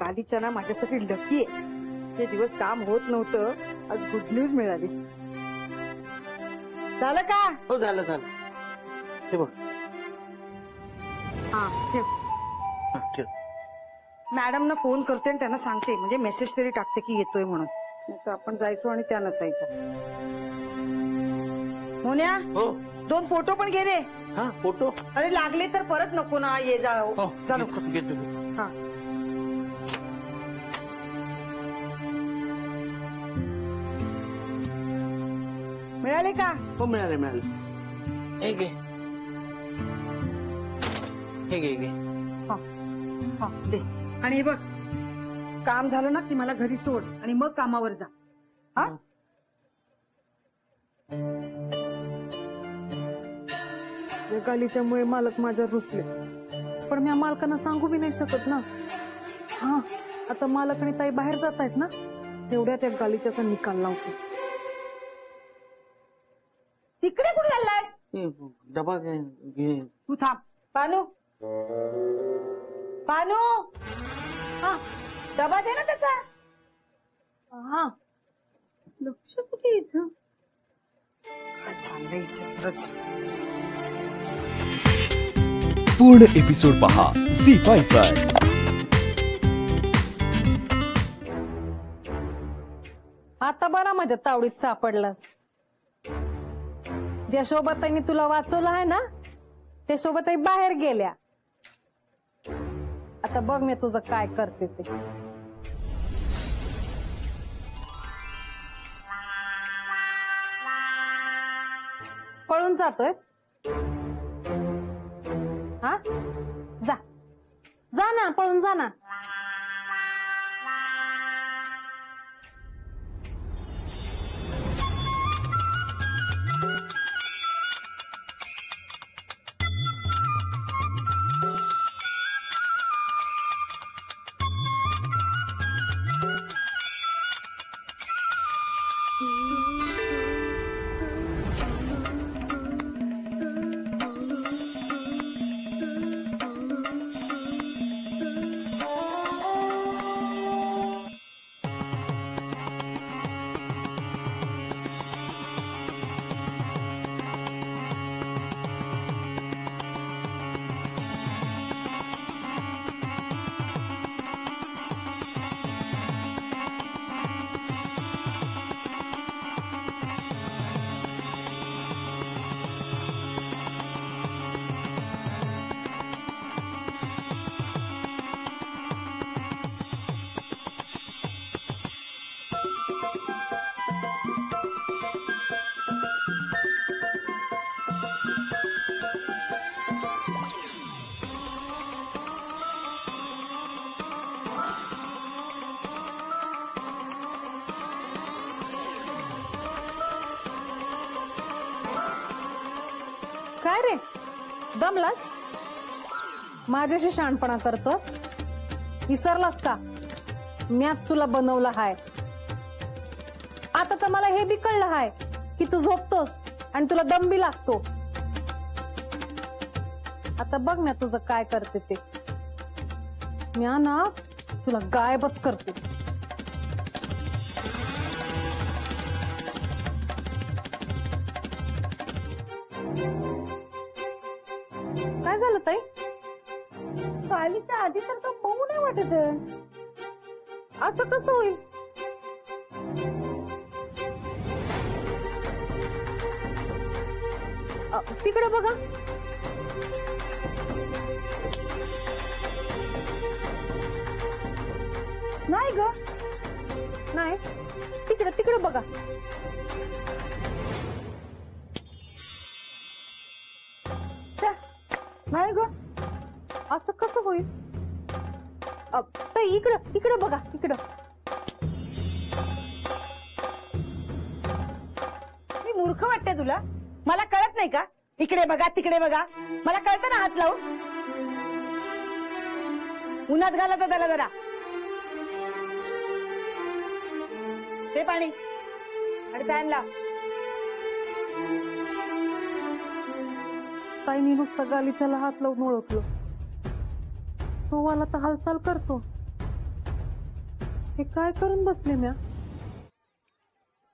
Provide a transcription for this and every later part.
गालीच्या ना माझ्यासाठी लकी आहे. ते दिवस काम होत नव्हतं, आज गुड न्यूज मिळाली. झालं का? हो झालं झालं. हे बघ. हा ठेव. ठेव. मॅडमना फोन करते आणि त्यांना सांगते, म्हणजे मेसेज तरी टाकते की येतोय म्हणून. नाही तर आपण जायचो आणि त्या नसायच्या. मोन्या, हो 2 फोटो पण घे रे. हा फोटो. अरे लागले तर परत नको ना, ये जा. हो जा नको. घेतो. हा मिळाले का? हो मिळाले मिळाले. हे घे. हे घे घे. हा हा दे. आणि हे बघ, काम झालं ना की मला घरी सोड आणि मग कामावर जा. हा या गालीच्यामुळे मालक माझ्या रुसले, पण मी मालकांना सांगू बी नाही शकत ना. हा आता मालक आणि ताई बाहेर जात आहेत ना, तेवढ्या त्या गालीच्याचा निकाल लावतो. तिकडे कुठे चाललायस? डबा घे. तू थांब. पानू, पानू, हा डबा दे ना त्याचा. हा लक्ष कुठे इथं? काय चाललंय इथं खरंच? पूर्ण एपिसोड पहा झी5 वर. आता बरा माझ्या तावडीत सापडलास. ज्या शोभाताईंनी तुला वाचवलं आहे ना, त्या शोभाताई बाहेर गेल्या. आता बघ मी तुझं काय करते ते. पळून जातोय? हा जा जा ना, पळून जा ना. काय रे, दमलास? माझ्याशी शहाणपणा करतोस? विसरलास का मी आज तुला बनवलं हाय? आता तर मला हे बी कळलं हाय की तू झोपतोस आणि तुला दम बी लागतो. आता बघ मी तुझं काय करते ते. मी ना तुला गायबच करते. काय झालं ताई? कालीच्या आधीसारखं मऊ नाही वाटत. असं कसं होईल? तिकडे बघा. नाही ग, नाही. तिकडे तिकडे बघा. नाही ग, असं कसं होईल? इकडं इकडे बघा, इकडं. मी मूर्ख वाटते तुला? मला कळत नाही का? इकडे बघा तिकडे बघा, मला कळतं ना हात लावून. उन्हात घाला तर त्याला जरा. ते पाणी आणि फॅन लाव. ताईनी नुसतं गालीच्याला हात लावून ओळखलं. तो मला तर हालचाल करतो. हे काय करून बसले म्या?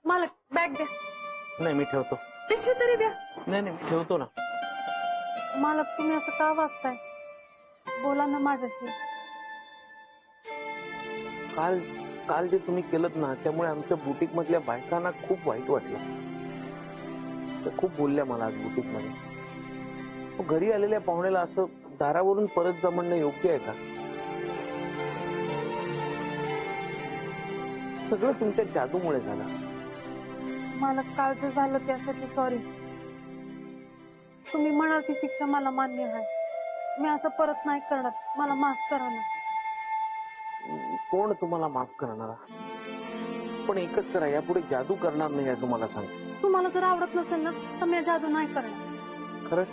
मालक बॅग द्या. नाही मी ठेवतो. पिशवी तरी द्या. नाही नाही मी ठेवतो ना. मालक तुम्ही असं का वागताय? बोला ना माझ्याशी. काल काल जे तुम्ही केलं ना त्यामुळे आमच्या बुटीक मधल्या बायकांना खूप वाईट वाटलं. त्या खूप बोलल्या मला आज बुटीक मध्ये. घरी आलेल्या पाहुण्याला असं दारावरून परत जा म्हणणं योग्य आहे का? सगळं तुमच्या जादूमुळे झालं. मालक काल जे झालं त्यासाठी सॉरी. तुम्ही म्हणाल ती शिक्षा मला मान्य आहे. मी असं परत नाही करणार. मला माफ करा ना. कोण तुम्हाला माफ करणार? पण एकच करा, यापुढे जादू करणार नाही आहे तुम्हाला सांग. तुम्हाला जर आवडत नसेल ना तर मी जादू नाही करणार. खरंच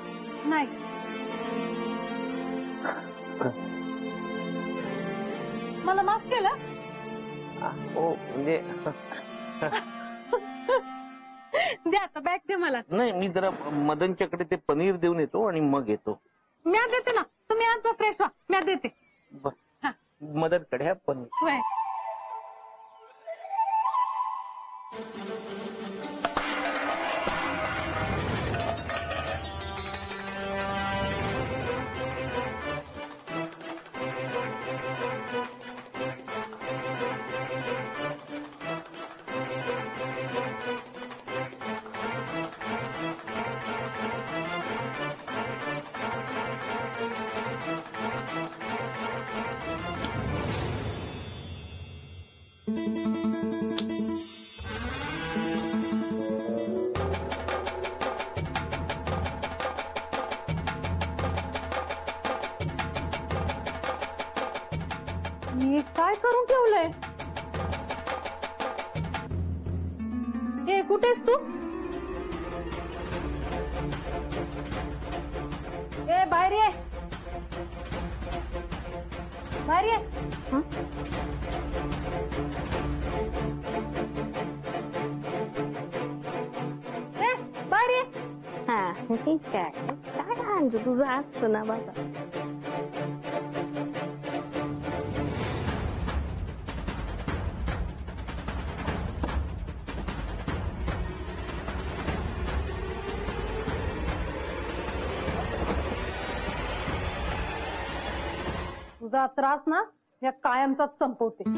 नाही. मला माफ केलं? हो म्हणजे द्या आता बॅग दे मला. नाही मी जरा मदनच्याकडे ते पनीर देऊन येतो आणि मग येतो. म्या देते ना. तुम्ही आज फ्रेश व्हा. म्या देते. मदनकडे हा पनीर. होय. मी काय करून ठेवलंय? हे कुठेस तू? ए बाहेर ये. बाहेर ये. ए बाहेर ये. हा काय अंजू तुझं असतं ना बाबा. तुझा त्रास ना या कायमचाच संपवते.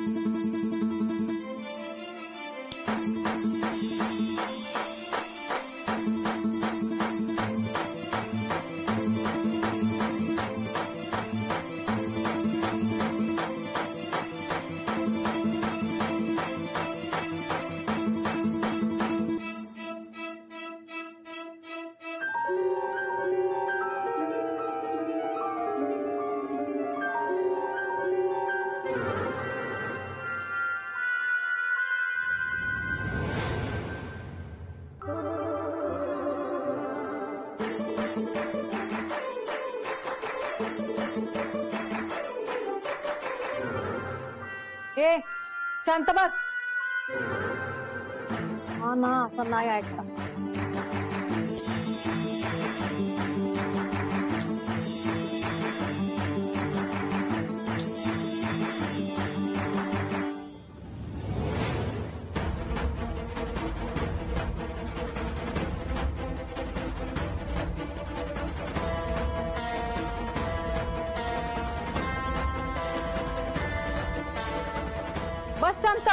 ए शांत बस. हा ना असं नाही ऐकता. बस शांत.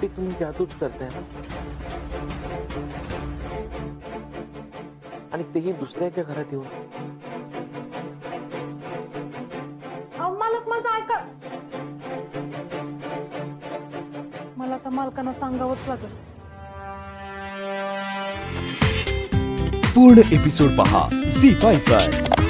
ते तुम्ही जादूच करताय ना, आणि तेही दुसऱ्याच्या घरात येऊन. मालक माझं ऐका. मला तर मालकांना सांगावंच लागेल. पूर्ण एपिसोड पहा झी5 वर.